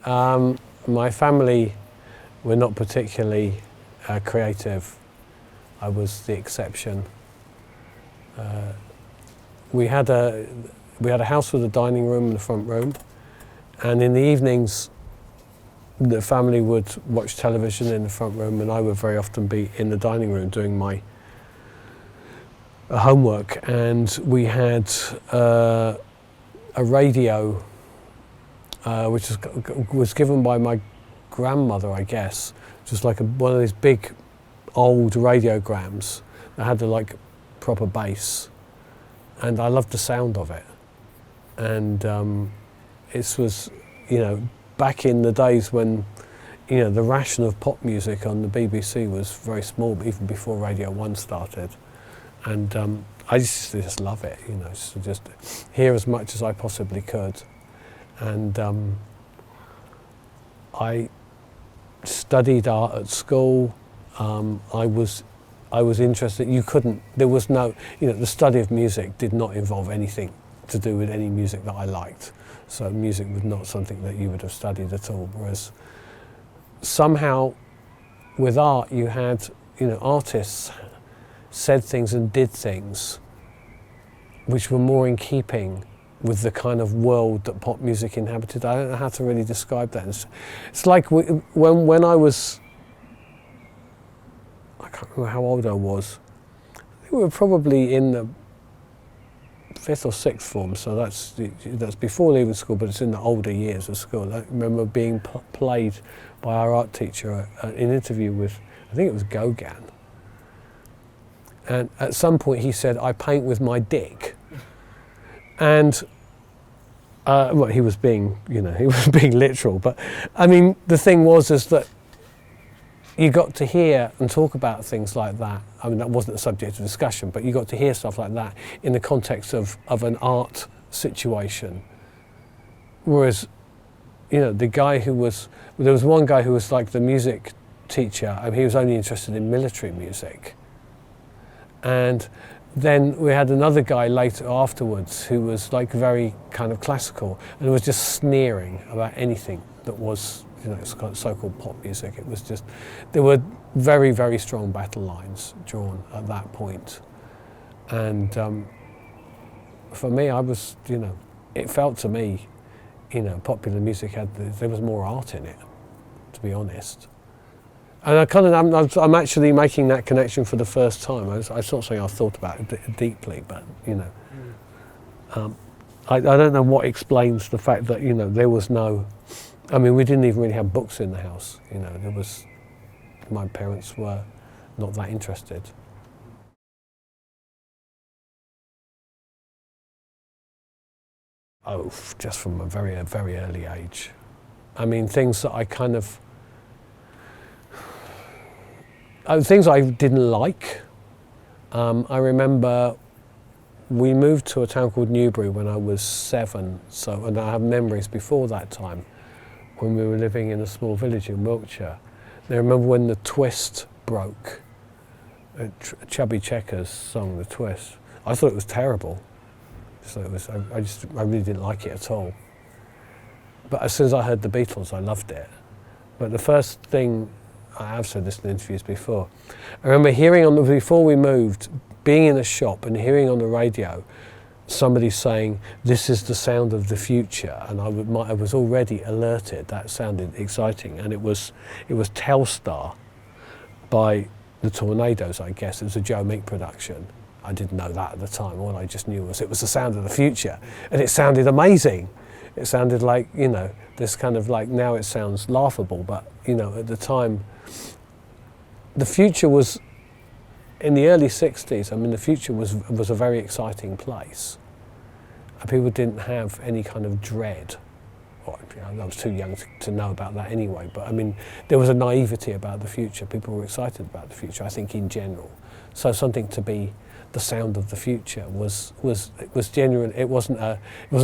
My family were not particularly creative. I was the exception. We had a house with a dining room and a front room, and in the evenings the family would watch television in the front room, and I would very often be in the dining room doing my homework. And we had a radio which was given by my grandmother, I guess. Just like one of these big old radiograms that had the proper bass, and I loved the sound of it. And it was, back in the days when, the ration of pop music on the BBC was very small, even before Radio 1 started. And I just love it, just hear as much as I possibly could. And I studied art at school. I was interested. There was no, the study of music did not involve anything to do with any music that I liked. So music was not something that you would have studied at all. Whereas somehow with art you had, artists said things and did things which were more in keeping with the kind of world that pop music inhabited. I don't know how to really describe that. It's like when I was, I can't remember how old I was. I think we were probably in the 5th or 6th form, so that's before leaving school, but it's in the older years of school. I remember being played by our art teacher at an interview with, I think it was Gauguin. And at some point he said, "I paint with my dick." And well, he was being, he was being literal. But I mean, the thing was is that you got to hear and talk about things like that. I mean, that wasn't the subject of discussion, but you got to hear stuff like that in the context of an art situation. Whereas, the guy there was one guy who was like the music teacher, and he was only interested in military music. And then we had another guy later afterwards who was like very kind of classical and was just sneering about anything that was, so-called pop music. It was just, there were very, very strong battle lines drawn at that point. And for me, I was, it felt to me, popular music there was more art in it, to be honest. And I'm actually making that connection for the first time. It's not something I've thought about deeply, but I don't know what explains the fact that there was no. I mean, we didn't even really have books in the house. My parents were not that interested. Oh, just from a very early age. I mean, things that I kind of. Things I didn't like. I remember we moved to a town called Newbury when I was 7, and I have memories before that time when we were living in a small village in Wiltshire. And I remember when the twist broke, Chubby Checker's song, The Twist. I thought it was terrible. So I really didn't like it at all. But as soon as I heard the Beatles, I loved it. But the first thing, I have said this in interviews before, I remember hearing before we moved, being in a shop and hearing on the radio somebody saying, "This is the sound of the future," and I was already alerted. That sounded exciting, and it was Telstar by the Tornadoes, I guess. It was a Joe Meek production. I didn't know that at the time. All I just knew was it was the sound of the future, and it sounded amazing. It sounded like, this kind of like, now it sounds laughable, but at the time, the future was, in the early 60s, I mean, the future was a very exciting place. And people didn't have any kind of dread. Well, I was too young to know about that anyway, but I mean, there was a naivety about the future. People were excited about the future, I think, in general. So something to be the sound of the future was genuine. It wasn't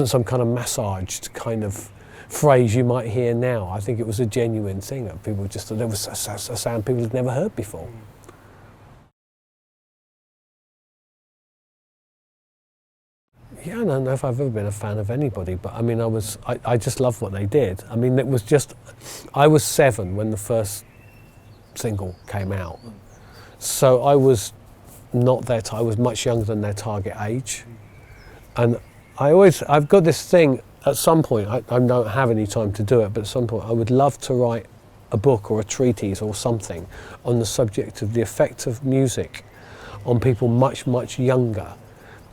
some kind of massaged kind of phrase you might hear now. I think it was a genuine thing that people just thought there was a sound people had never heard before. Yeah, I don't know if I've ever been a fan of anybody, but I mean, I just loved what they did. I mean, it was just, I was 7 when the first single came out. So I was not I was much younger than their target age. And I've got this thing, at some point, I don't have any time to do it, but at some point I would love to write a book or a treatise or something on the subject of the effect of music on people much, much younger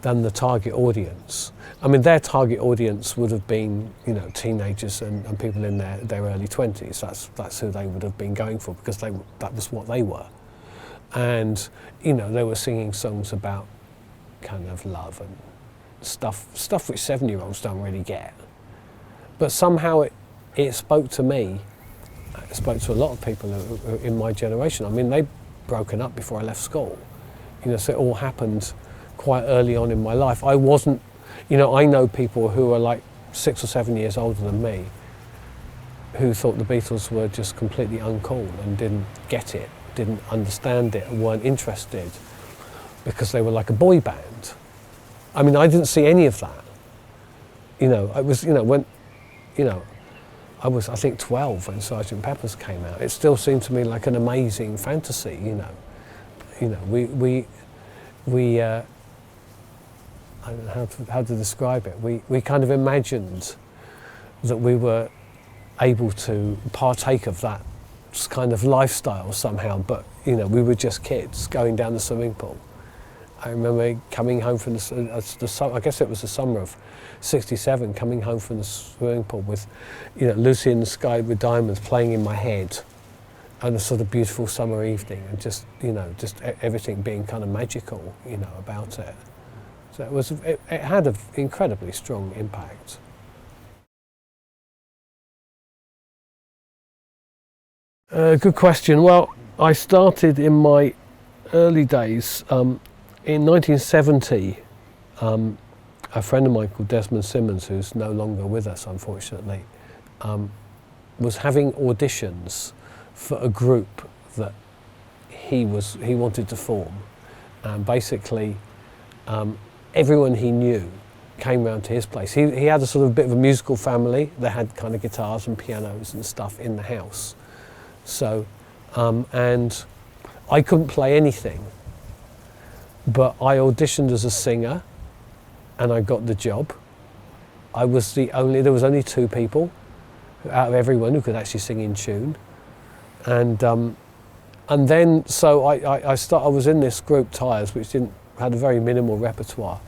than the target audience. I mean, their target audience would have been, you know, teenagers and people in their early 20s. That's who they would have been going for, because that was what they were. And, you know, they were singing songs about kind of love and stuff which 7-year-olds don't really get. But somehow it spoke to me. It spoke to a lot of people in my generation. I mean, they'd broken up before I left school. You know, so it all happened quite early on in my life. I wasn't, you know, I know people who are like 6 or 7 years older than me who thought the Beatles were just completely uncool and didn't get it, didn't understand it, and weren't interested because they were like a boy band. I mean, I didn't see any of that. You know, I was, you know, when, you know, I was, I think, 12 when Sgt. Pepper's came out. It still seemed to me like an amazing fantasy, you know. You know, we I don't know how to describe it. We kind of imagined that we were able to partake of that kind of lifestyle somehow, but, you know, we were just kids going down the swimming pool. I remember coming home from I guess it was the summer of '67, coming home from the swimming pool with, you know, Lucy in the Sky with Diamonds playing in my head, and a sort of beautiful summer evening, and just, you know, just everything being kind of magical, you know, about it. So it had an incredibly strong impact. Good question. Well, I started in my early days. In 1970, a friend of mine called Desmond Simmons, who's no longer with us, unfortunately, was having auditions for a group that he wanted to form. And basically, everyone he knew came round to his place. He had a sort of bit of a musical family. They had kind of guitars and pianos and stuff in the house. So, and I couldn't play anything, but I auditioned as a singer and I got the job. There was only 2 people out of everyone who could actually sing in tune. And then, so I was in this group, Tyres, which had a very minimal repertoire.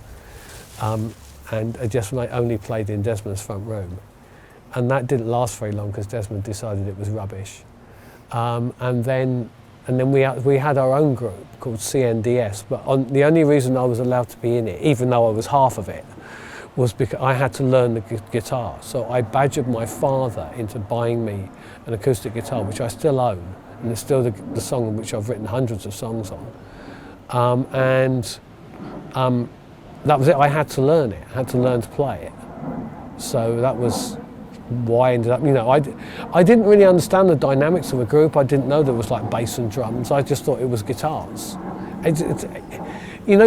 And I only played in Desmond's front room. And that didn't last very long because Desmond decided it was rubbish. And then we had our own group called CNDS, but the only reason I was allowed to be in it, even though I was half of it, was because I had to learn the guitar. So I badgered my father into buying me an acoustic guitar, which I still own, and it's still the song which I've written hundreds of songs on. That was it. I had to learn it. I had to learn to play it. So that was why I ended up, you know, I didn't really understand the dynamics of a group. I didn't know there was like bass and drums. I just thought it was guitars. You know,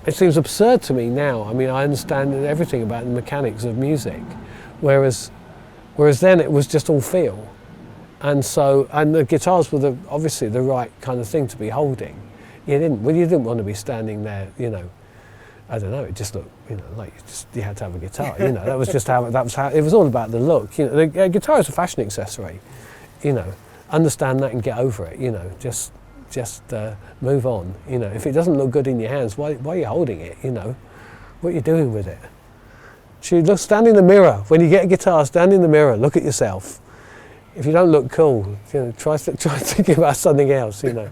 it seems absurd to me now. I mean, I understand everything about the mechanics of music, whereas then it was just all feel. And the guitars were obviously the right kind of thing to be holding. You didn't want to be standing there, you know, I don't know, it just looked, you know, like you had to have a guitar, you know, that was how, it was all about the look. You know, the guitar is a fashion accessory, you know, understand that and get over it, you know, just move on, you know. If it doesn't look good in your hands, why are you holding it, you know? What are you doing with it? Stand in the mirror. When you get a guitar, stand in the mirror, look at yourself. If you don't look cool, you know, try thinking about something else, you know.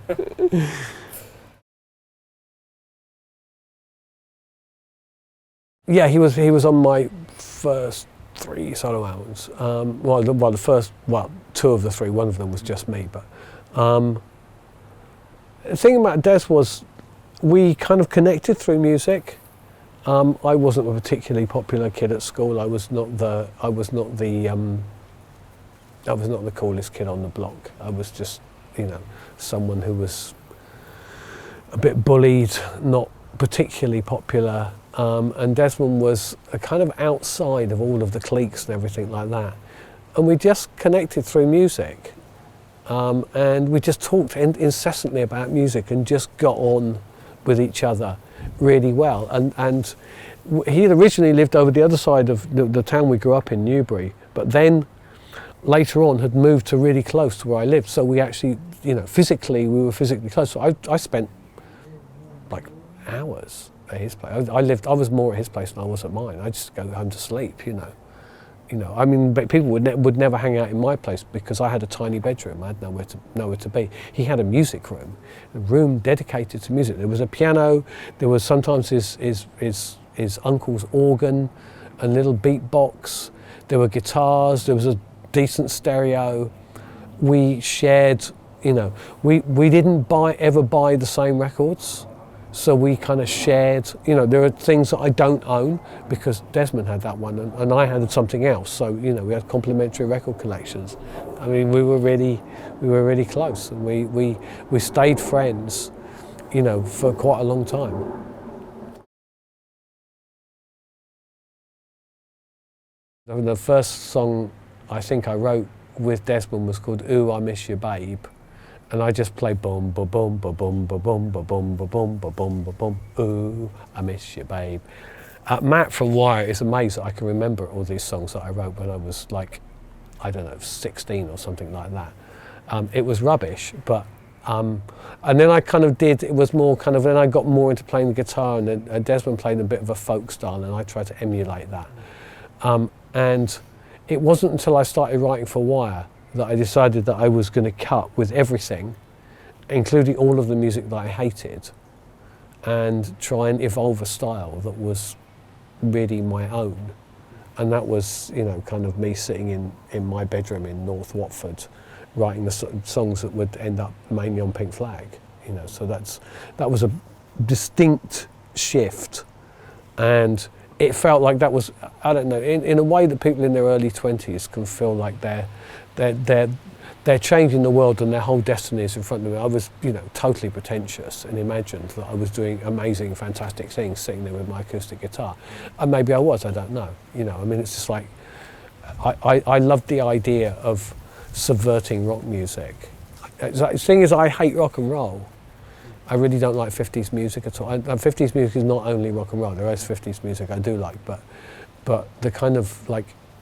Yeah, he was on my first 3 solo albums. The first, 2 of the 3. One of them was just me. But the thing about Des was we kind of connected through music. I wasn't a particularly popular kid at school. I was not the coolest kid on the block. I was just, you know, someone who was a bit bullied, not particularly popular. and Desmond was a kind of outside of all of the cliques and everything like that. And we just connected through music, and we just talked incessantly about music and just got on with each other really well. And he had originally lived over the other side of the town we grew up in, Newbury, but then later on had moved to really close to where I lived. So we actually, we were physically close. So I spent like hours at his place. I was more at his place than I was at mine. I just go home to sleep, I mean, but people would never hang out in my place because I had a tiny bedroom. I had nowhere to be. He had a music room, a room dedicated to music. There was a piano. There was sometimes his uncle's organ, a little beatbox. There were guitars. There was a decent stereo. We shared. We didn't ever buy the same records. So we kind of shared, there are things that I don't own because Desmond had that one and I had something else. So, we had complementary record collections. I mean, we were really close, and we stayed friends, for quite a long time. The first song I think I wrote with Desmond was called "Ooh, I Miss You, Babe." And I just play boom, ba boom, ba boom, ba boom, ba boom, ba boom, ba boom, ba boom. Ooh, I miss you, babe. Matt from Wire is amazed that I can remember all these songs that I wrote when I was 16 or something like that. It was rubbish, but and then I kind of it was more kind of, then I got more into playing the guitar, and then Desmond played a bit of a folk style, and I tried to emulate that. And it wasn't until I started writing for Wire that I decided that I was going to cut with everything, including all of the music that I hated, and try and evolve a style that was really my own. And that was, kind of me sitting in my bedroom in North Watford, writing the songs that would end up mainly on Pink Flag. So that was a distinct shift, and it felt like that was, I don't know, in a way that people in their early 20s can feel like they're changing the world and their whole destiny is in front of them. I was, totally pretentious and imagined that I was doing amazing, fantastic things sitting there with my acoustic guitar. And maybe I was, I don't know. I mean, it's just like, I loved the idea of subverting rock music. The thing is, I hate rock and roll. I really don't like 50s music at all. 50s music is not only rock and roll. There is 50s music I do like, but the kind of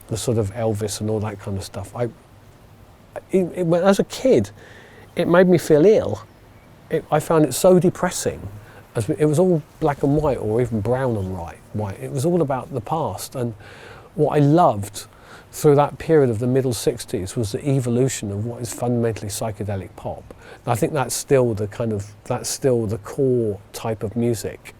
the sort of Elvis and all that kind of stuff. As a kid, it made me feel ill. I found it so depressing. It was all black and white, or even brown and white. It was all about the past. And what I loved through that period of the middle 60s was the evolution of what is fundamentally psychedelic pop. And I think that's still the core type of music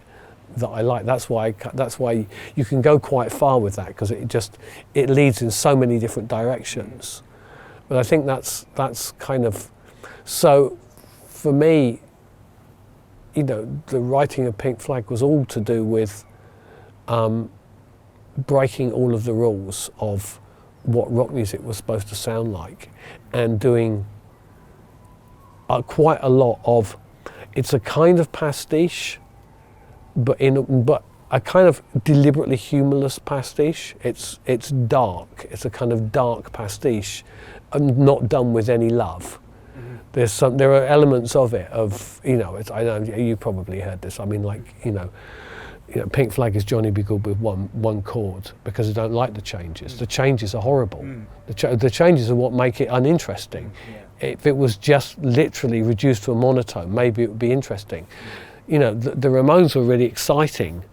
that I like. That's why you can go quite far with that, because it leads in so many different directions. But I think that's kind of, so for me, the writing of Pink Flag was all to do with breaking all of the rules of what rock music was supposed to sound like, and doing quite a lot of, it's a kind of pastiche, but a kind of deliberately humorless pastiche. It's dark. It's a kind of dark pastiche, and not done with any love. Mm-hmm. There are elements of it I know you probably heard this. I mean, Pink Flag is Johnny B. Good with one chord, because I don't like the changes. The changes are horrible. The changes are what make it uninteresting. If it was just literally reduced to a monotone, maybe it would be interesting. The Ramones were really exciting,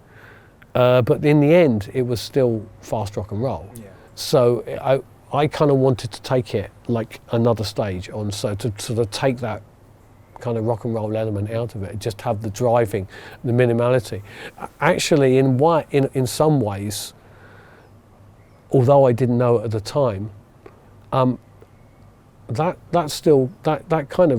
but in the end, it was still fast rock and roll. Yeah. So I kind of wanted to take it like another stage on, so to sort of take that kind of rock and roll element out of it, just have the driving, the minimality. Actually, in some ways, although I didn't know it at the time, that kind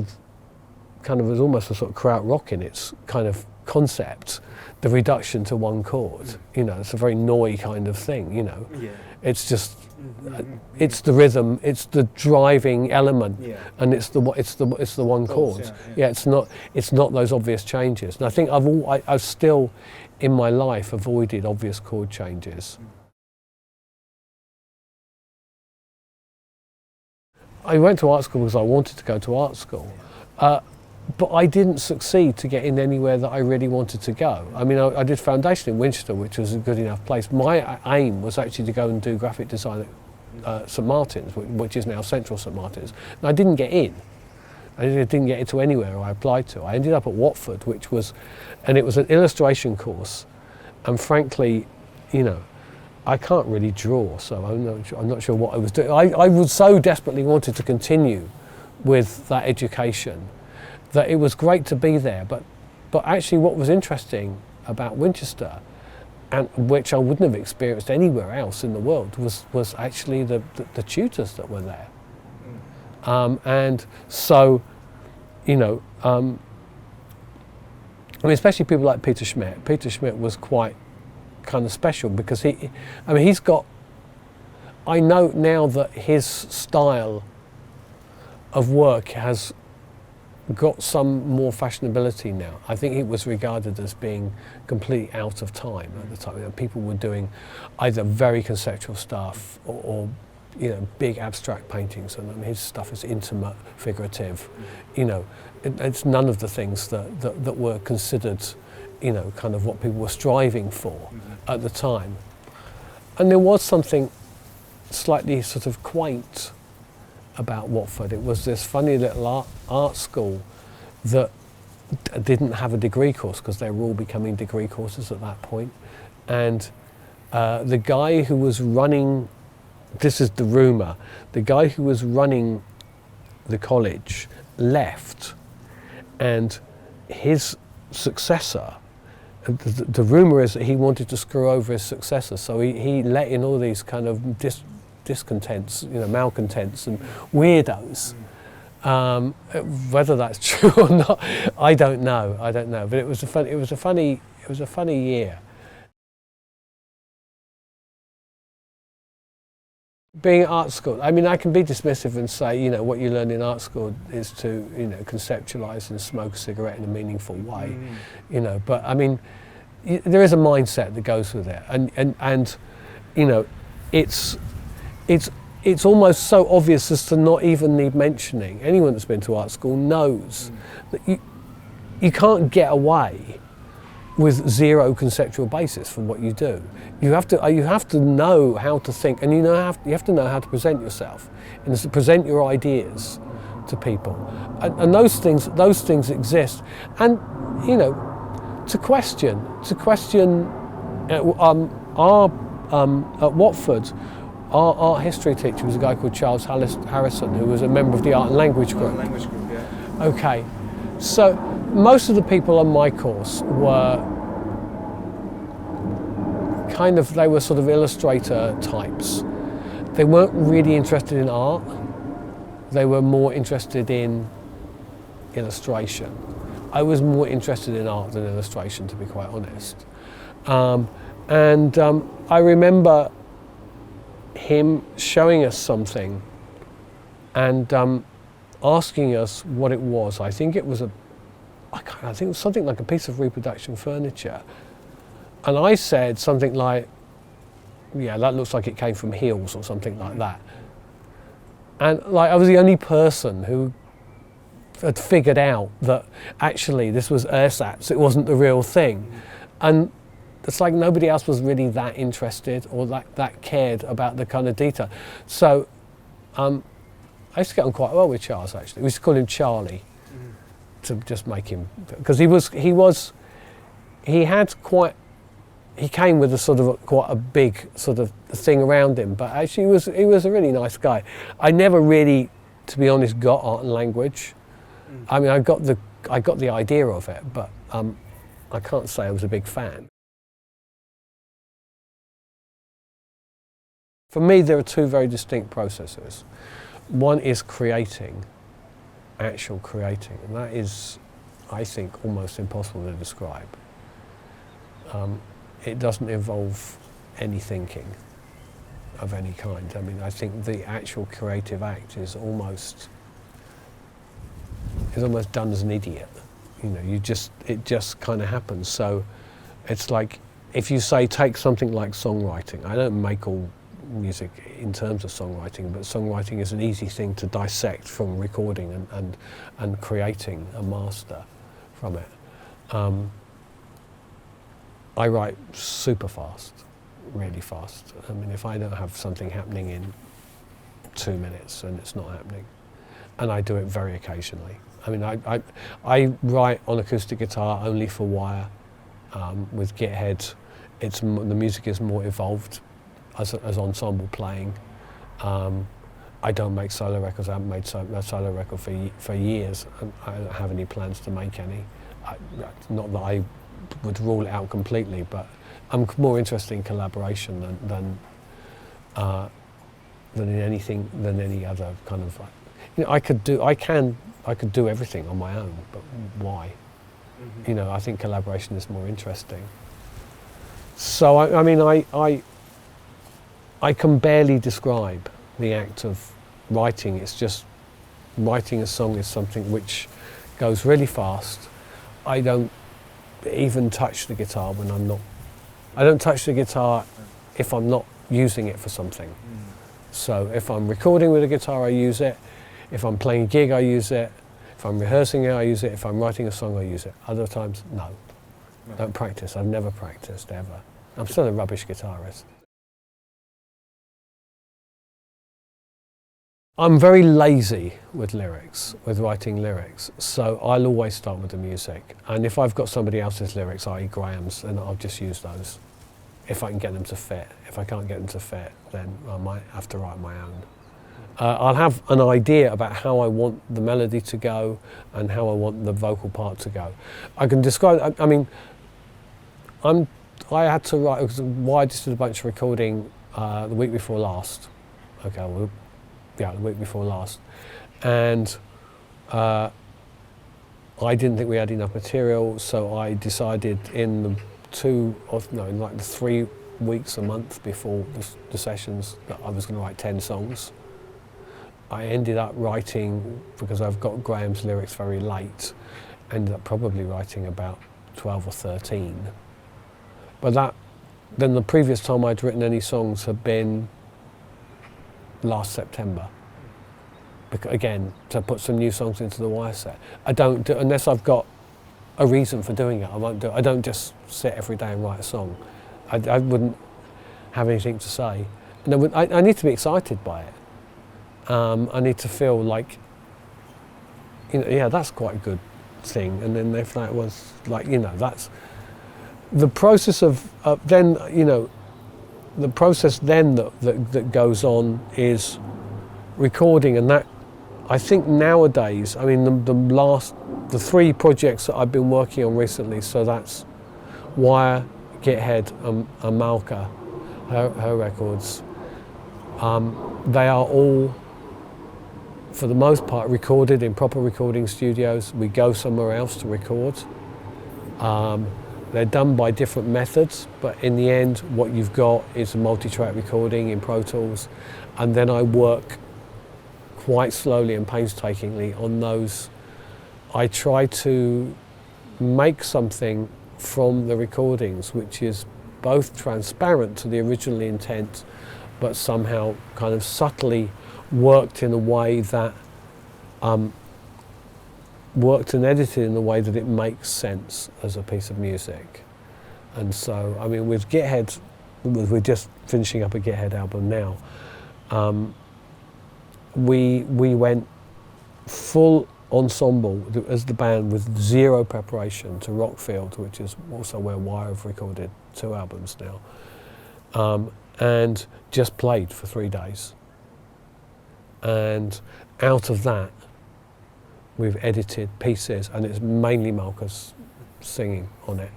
of is almost a sort of krautrock in its kind of concept, the reduction to one chord. It's a very Noi kind of thing. Yeah. It's just it's the rhythm, it's the driving element, Yeah. and it's the one chord. Yeah, it's not those obvious changes. And I think I've still in my life avoided obvious chord changes. I went to art school because I wanted to go to art school. But I didn't succeed to get in anywhere that I really wanted to go. I mean, I did foundation in Winchester, which was a good enough place. My aim was actually to go and do graphic design at St Martin's, which is now Central St Martin's. And I didn't get in. I didn't get into anywhere I applied to. I ended up at Watford, and it was an illustration course. And frankly, you know, I can't really draw, so I'm not sure what I was doing. I was so desperately wanted to continue with that education that it was great to be there, but actually what was interesting about Winchester, and which I wouldn't have experienced anywhere else in the world, was actually the tutors that were there. And so, you know, I mean, especially people like Peter Schmidt. Peter Schmidt was quite kind of special because I know now that his style of work has got some more fashionability now. I think it was regarded as being completely out of time at the time. You know, people were doing either very conceptual stuff or you know, big abstract paintings, and his stuff is intimate, figurative. You know, it's none of the things that were considered, you know, kind of what people were striving for at the time. And there was something slightly sort of quaint about Watford. It was this funny little art school that didn't have a degree course because they were all becoming degree courses at that point. And the guy who was running, this is the rumour, the guy who was running the college left, and his successor, the rumour is that he wanted to screw over his successor, so he let in all these kind of discontents, you know, malcontents and weirdos. Whether that's true or not, I don't know. But it was a funny year. Being at art school, I mean, I can be dismissive and say, you know, what you learn in art school is to, you know, conceptualise and smoke a cigarette in a meaningful way, you know. But I mean, there is a mindset that goes with it, and you know, it's almost so obvious as to not even need mentioning. Anyone that's been to art school knows that you can't get away with zero conceptual basis from what you do. You have to know how to think, and you have to know how to present yourself and to present your ideas to people. And those things exist. And you know, to question at Watford, our art history teacher was a guy called Charles Harrison, who was a member of the Art and Language Group. Yeah. Okay, so most of the people on my course were they were sort of illustrator types. They weren't really interested in art. They were more interested in illustration. I was more interested in art than illustration, to be quite honest. I remember him showing us something and asking us what it was. I think it was something like a piece of reproduction furniture. And I said something like, yeah, that looks like it came from Heels or something like that. And like, I was the only person who had figured out that actually this was ersatz, it wasn't the real thing. And it's like nobody else was really that interested or that cared about the kind of detail. So I used to get on quite well with Charles, actually. We used to call him Charlie to just make him, because he came with a sort of quite a big sort of thing around him, but actually he was a really nice guy. I never really, to be honest, got art and language. I mean, I got the idea of it, but I can't say I was a big fan. For me, there are two very distinct processes. One is actual creating, and that is, I think, almost impossible to describe. It doesn't involve any thinking. of any kind. I mean, I think the actual creative act is almost done as an idiot. You know, it just kind of happens. So it's like, if you say, take something like songwriting, I don't make all music in terms of songwriting, but songwriting is an easy thing to dissect from recording and creating a master from it. I write super fast, really fast. I mean, if I don't have something happening in 2 minutes, then it's not happening. And I do it very occasionally. I mean, I write on acoustic guitar only for wire. With Githead, the music is more evolved as ensemble playing. I don't make solo records. I haven't made a solo record for years, and I don't have any plans to make any. Not that I would rule it out completely, but I'm more interested in collaboration than in any other kind of. You know, I could do everything on my own, but why? Mm-hmm. You know, I think collaboration is more interesting. So I mean, I can barely describe the act of writing. It's just writing a song is something which goes really fast. I don't even touch the guitar when I'm not. I don't touch the guitar if I'm not using it for something. So if I'm recording with a guitar, I use it. If I'm playing a gig, I use it. If I'm rehearsing it, I use it. If I'm writing a song, I use it. Other times, no. Don't practice. I've never practiced, ever. I'm still a rubbish guitarist. I'm very lazy with lyrics, with writing lyrics. So I'll always start with the music. And if I've got somebody else's lyrics, i.e. Graham's, then I'll just use those. If I can get them to fit. If I can't get them to fit, then I might have to write my own. I'll have an idea about how I want the melody to go and how I want the vocal part to go. I can describe, I mean, I had to write, why I just did a bunch of recording the week before last. Okay, well, yeah, the week before last. And I didn't think we had enough material, so I decided in the 3 weeks, a month before the sessions that I was going to write 10 songs. I ended up writing, because I've got Graham's lyrics very late, ended up probably writing about 12 or 13. But then the previous time I'd written any songs had been last September. Again, to put some new songs into the wire set. I don't do, unless I've got a reason for doing it, I won't do it. I don't just sit every day and write a song. I wouldn't have anything to say. And I need to be excited by it. I need to feel like, you know, yeah, that's quite a good thing. And then if that was like, you know, that's the process of then, you know, the process then that goes on is recording, and that I think nowadays, I mean, the 3 projects that I've been working on recently, so that's Wire, Githead, and Malka, her records. They are all, for the most part, recorded in proper recording studios. We go somewhere else to record. They're done by different methods, but in the end, what you've got is a multi-track recording in Pro Tools, and then I work quite slowly and painstakingly on those. I try to make something from the recordings which is both transparent to the original intent, but somehow kind of subtly worked in a way that worked and edited in a way that it makes sense as a piece of music. And so, I mean, with Githead, we're just finishing up a Githead album now. We went full ensemble as the band with 0 preparation to Rockfield, which is also where Wire have recorded 2 albums now, and just played for 3 days. And out of that, we've edited pieces, and it's mainly Malka's singing on it.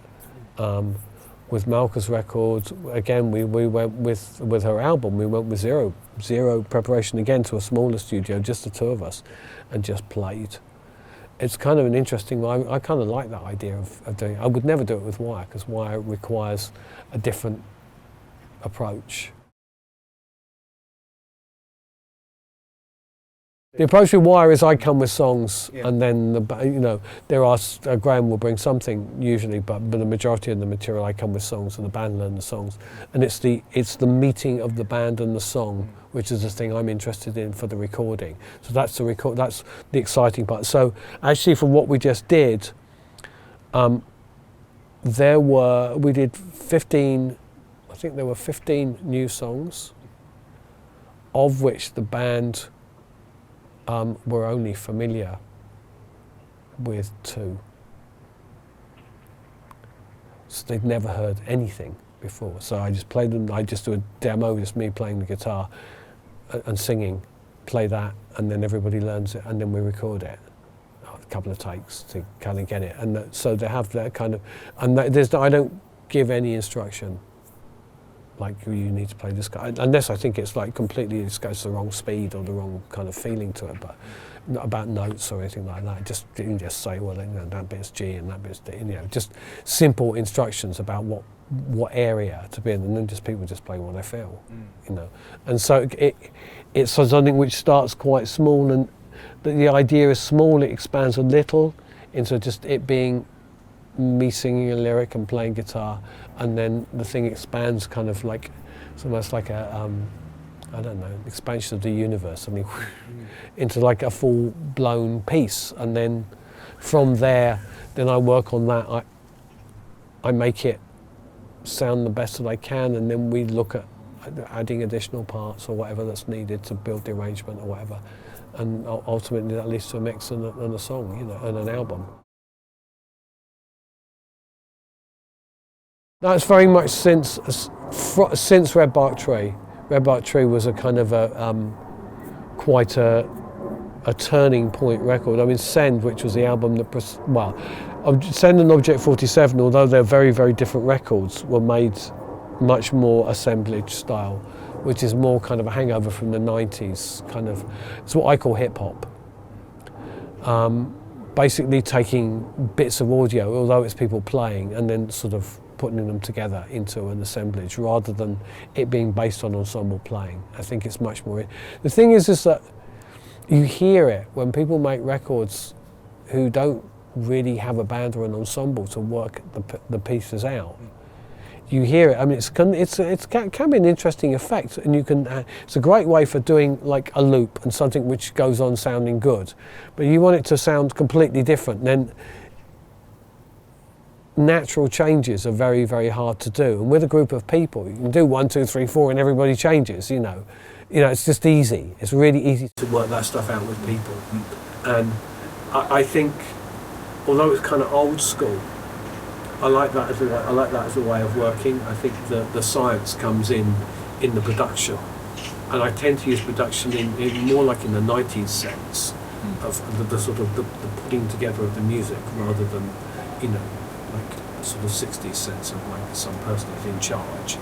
With Malka's records, again, we went with her album, we went with zero preparation again to a smaller studio, just the 2 of us, and just played. It's kind of an interesting, I kind of like that idea of doing it. I would never do it with Wire, because Wire requires a different approach. The approach with Wire is I come with songs, Yeah. and then there are Graham will bring something usually, but the majority of the material I come with songs, and the band learn the songs, and it's the meeting of the band and the song, which is the thing I'm interested in for the recording. So that's that's the exciting part. So actually, for what we just did, we did 15. I think there were 15 new songs, of which the band were only familiar with 2. So they'd never heard anything before. So I just played them, I just do a demo, just me playing the guitar and singing, play that, and then everybody learns it, and then we record it. A couple of takes to kind of get it. And so they have that kind of, and I don't give any instruction. Like, you need to play this guy, unless I think it's like completely, it goes the wrong speed or the wrong kind of feeling to it, but not about notes or anything like that. You can just say, well, that bit's G and that bit's D, just simple instructions about what area to be in, and then people just play what they feel, And so it's something which starts quite small, and the idea is small, it expands a little into just it being me singing a lyric and playing guitar, and then the thing expands kind of like, it's almost like a, I don't know, expansion of the universe, into like a full-blown piece, and then from there, then I work on that, I make it sound the best that I can, and then we look at adding additional parts or whatever that's needed to build the arrangement or whatever, and ultimately that leads to a mix and a song, and an album. That's very much since Red Bark Tree. Red Bark Tree was a kind of quite a turning point record. I mean, Send, which was the album that, Send and Object 47, although they're very, very different records, were made much more assemblage style, which is more kind of a hangover from the 90s, kind of, it's what I call hip hop. Basically taking bits of audio, although it's people playing, and then sort of putting them together into an assemblage rather than it being based on ensemble playing. I think it's much more. The thing is that you hear it when people make records who don't really have a band or an ensemble to work the pieces out. You hear it. I mean, it can be an interesting effect, and it's a great way for doing like a loop and something which goes on sounding good, but you want it to sound completely different. Then natural changes are very, very hard to do, and with a group of people, you can do 1, 2, 3, 4, and everybody changes. It's just easy. It's really easy to work that stuff out with people, and I think, although it's kind of old school, I like that as a way of working. I think the science comes in the production, and I tend to use production in more like in the 90s sense of the sort of the putting together of the music, rather than like sort of 60s sense of like some person is in charge.